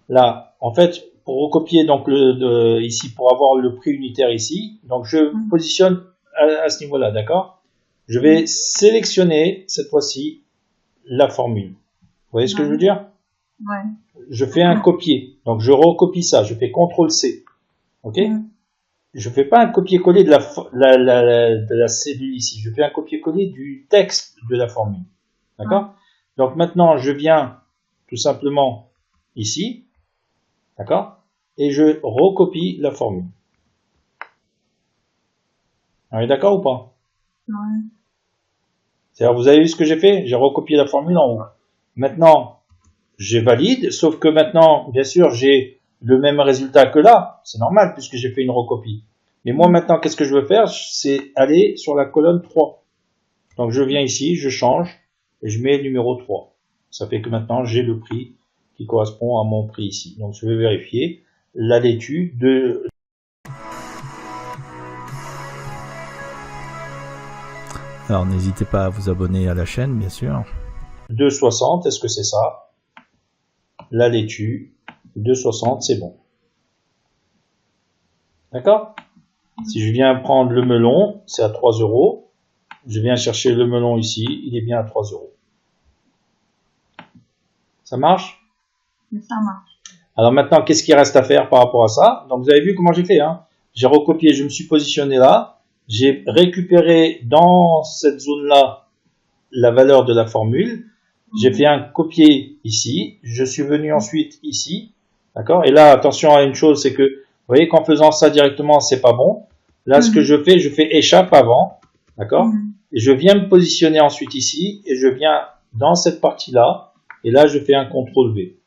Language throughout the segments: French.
Là, en fait, pour recopier donc ici, pour avoir le prix unitaire ici, donc je positionne à ce niveau-là, d'accord? Je vais sélectionner cette fois-ci la formule. Vous voyez ce que je veux dire? Ouais. Je fais un copier, donc je recopie ça, je fais CTRL-C, ok? Je fais pas un copier-coller de la cellule ici, je fais un copier-coller du texte de la formule, d'accord? Donc maintenant, je viens tout simplement ici, d'accord? Et je recopie la formule. On est d'accord ou pas? Ouais. C'est-à-dire, vous avez vu ce que j'ai fait? J'ai recopié la formule en haut. Maintenant, je valide, sauf que maintenant, bien sûr, j'ai le même résultat que là. C'est normal puisque j'ai fait une recopie. Mais moi, maintenant, qu'est-ce que je veux faire? C'est aller sur la colonne 3. Donc, je viens ici, je change et je mets le numéro 3. Ça fait que maintenant, j'ai le prix qui correspond à mon prix ici. Donc, je vais vérifier la laitue de... Alors n'hésitez pas à vous abonner à la chaîne, bien sûr. 2,60, est-ce que c'est ça? La laitue, 2,60, c'est bon. D'accord? Si je viens prendre le melon, c'est à 3 euros. Je viens chercher le melon ici, il est bien à 3 euros. Ça marche? Ça marche. Alors maintenant, qu'est-ce qu'il reste à faire par rapport à ça? Donc vous avez vu comment j'ai fait, hein? J'ai recopié, je me suis positionné là. J'ai récupéré dans cette zone-là la valeur de la formule. J'ai fait un copier ici. Je suis venu ensuite ici. D'accord? Et là, attention à une chose, c'est que, vous voyez qu'en faisant ça directement, c'est pas bon. Là, ce que je fais échappe avant. D'accord? Et je viens me positionner ensuite ici. Et je viens dans cette partie-là. Et là, je fais un CTRL-V.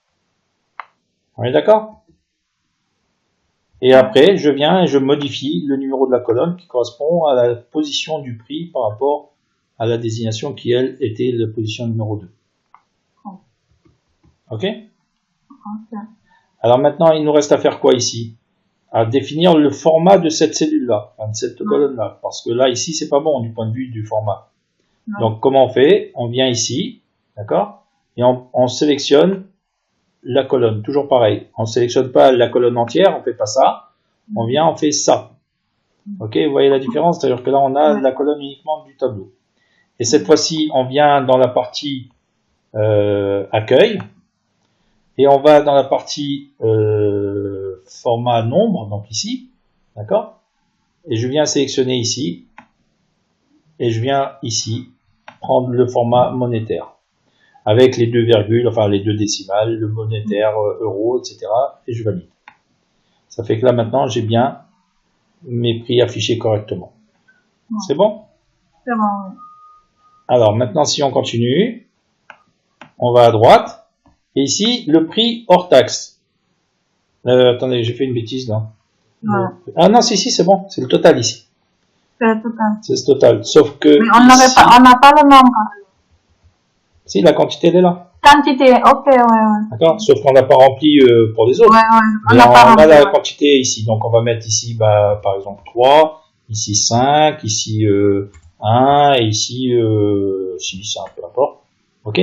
On est d'accord? Et après, je viens et je modifie le numéro de la colonne qui correspond à la position du prix par rapport à la désignation qui, elle, était la position numéro 2. Ok? Alors maintenant, il nous reste à faire quoi ici? À définir le format de cette cellule-là, enfin de cette colonne-là. Parce que là, ici, c'est pas bon du point de vue du format. Donc, comment on fait? On vient ici, d'accord? Et on sélectionne la colonne, toujours pareil. On ne sélectionne pas la colonne entière, on fait pas ça. On vient, on fait ça. Ok, vous voyez la différence? C'est-à-dire que là, on a la colonne uniquement du tableau. Et cette fois-ci, on vient dans la partie accueil. Et on va dans la partie format nombre, donc ici. D'accord? Et je viens sélectionner ici. Et je viens ici prendre le format monétaire. Avec les deux virgules, enfin les deux décimales, le monétaire, euro, etc. Et je valide. Ça fait que là maintenant j'ai bien mes prix affichés correctement. C'est bon? C'est bon. Alors maintenant si on continue, on va à droite. Et ici, le prix hors taxe. Attendez, j'ai fait une bêtise là. Ah non, si, c'est bon. C'est le total ici. C'est le total. C'est ce total. Sauf que... Mais on n'a pas le nombre. Si, la quantité elle est là. Quantité, ok, ouais. D'accord? Sauf qu'on n'a pas rempli pour les autres. Ouais. On a la quantité ici. Donc on va mettre ici, par exemple, 3, ici 5, ici 1, et ici 6, peu importe. Ok?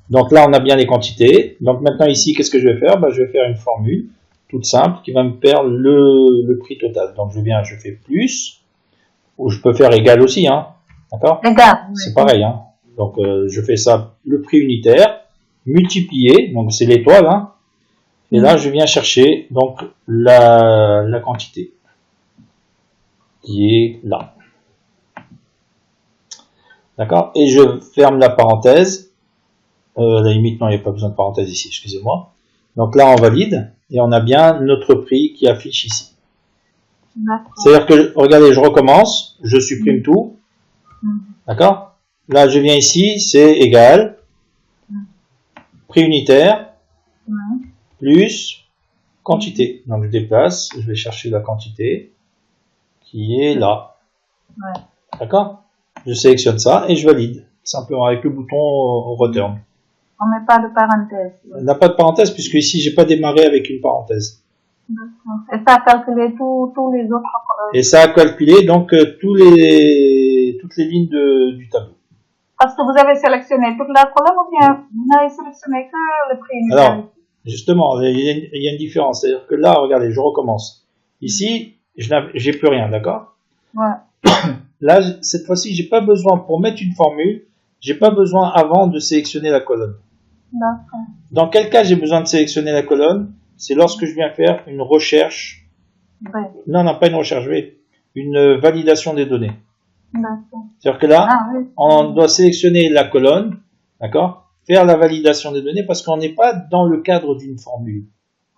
Donc là, on a bien les quantités. Donc maintenant ici, qu'est-ce que je vais faire? Je vais faire une formule toute simple qui va me faire le prix total. Donc je fais plus, ou je peux faire égal aussi, hein. D'accord? Égal. C'est pareil, hein. Donc je fais ça, le prix unitaire, multiplié, donc c'est l'étoile, hein. Et là, je viens chercher donc la quantité qui est là. D'accord? Et je ferme la parenthèse. À la limite, non, il n'y a pas besoin de parenthèse ici, excusez-moi. Donc là, on valide et on a bien notre prix qui affiche ici. C'est-à-dire que, regardez, je recommence, je supprime tout. D'accord? Là, je viens ici, c'est égal. Prix unitaire plus quantité. Donc je déplace, je vais chercher la quantité qui est là. D'accord? Je sélectionne ça et je valide. Simplement avec le bouton return. On met pas de parenthèse. On n'a pas de parenthèse puisque ici j'ai pas démarré avec une parenthèse. Et ça a calculé tous les autres. Et ça a calculé donc toutes les lignes du tableau. Parce que vous avez sélectionné toute la colonne ou bien vous n'avez sélectionné que le prix unitaire? Alors, Justement, il y a une différence. C'est-à-dire que là, regardez, je recommence. Ici, j'ai plus rien, d'accord? Ouais. Là, cette fois-ci, j'ai pas besoin, pour mettre une formule, j'ai pas besoin avant de sélectionner la colonne. D'accord. Dans quel cas j'ai besoin de sélectionner la colonne? C'est lorsque je viens faire une recherche. Oui. Non, pas une recherche, une validation des données. D'accord. C'est-à-dire que là, Ah oui. on doit sélectionner la colonne, d'accord? Faire la validation des données parce qu'on n'est pas dans le cadre d'une formule.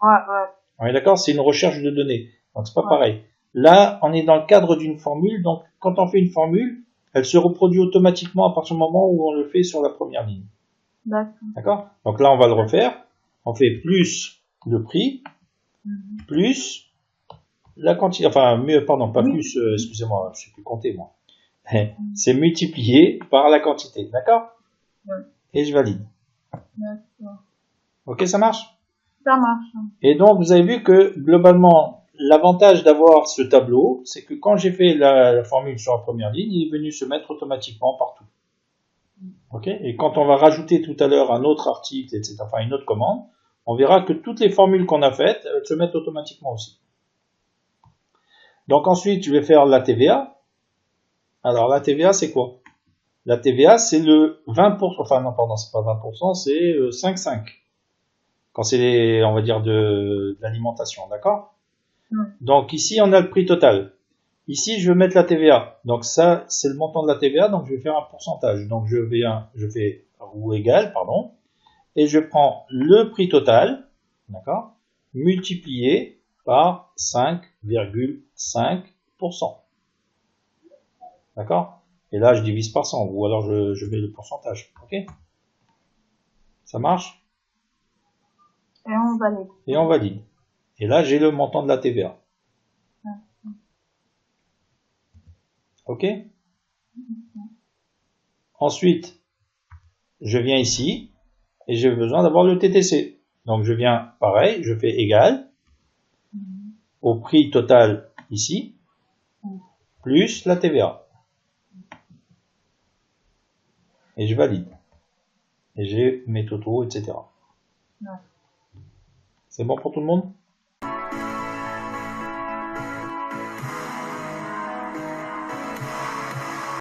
Ouais, ouais. On est d'accord? C'est une recherche de données. Donc, c'est pas pareil. Là, on est dans le cadre d'une formule. Donc, quand on fait une formule, elle se reproduit automatiquement à partir du moment où on le fait sur la première ligne. D'accord. D'accord? Donc là, on va le refaire. On fait plus le prix, plus la quantité. Enfin, mieux, pardon, pas plus, excusez-moi, je sais plus compter, moi. C'est multiplié par la quantité. D'accord? Ouais. Et je valide. D'accord. Ok, ça marche? Ça marche. Et donc, vous avez vu que, globalement, l'avantage d'avoir ce tableau, c'est que quand j'ai fait la formule sur la première ligne, il est venu se mettre automatiquement partout. Ok? Et quand on va rajouter tout à l'heure un autre article, etc., enfin une autre commande, on verra que toutes les formules qu'on a faites, elles se mettent automatiquement aussi. Donc ensuite, je vais faire la TVA. Alors la TVA, c'est quoi? La TVA, c'est le 20%, enfin non, pardon, c'est pas 20%, c'est 5,5. Quand c'est, on va dire, de l'alimentation, d'accord? Donc ici, on a le prix total. Ici, je veux mettre la TVA. Donc ça, c'est le montant de la TVA, donc je vais faire un pourcentage. Donc je fais ou égal, pardon, et je prends le prix total, d'accord, multiplié par 5,5%. D'accord? Et là, je divise par 100, ou alors je mets le pourcentage. Ok? Ça marche? Et on valide. Et on valide. Et là, j'ai le montant de la TVA. Ok? Ensuite, je viens ici et j'ai besoin d'avoir le TTC. Donc, je viens, pareil, je fais égal au prix total ici, plus la TVA. Et je valide. Et j'ai mes totaux, etc. C'est bon pour tout le monde?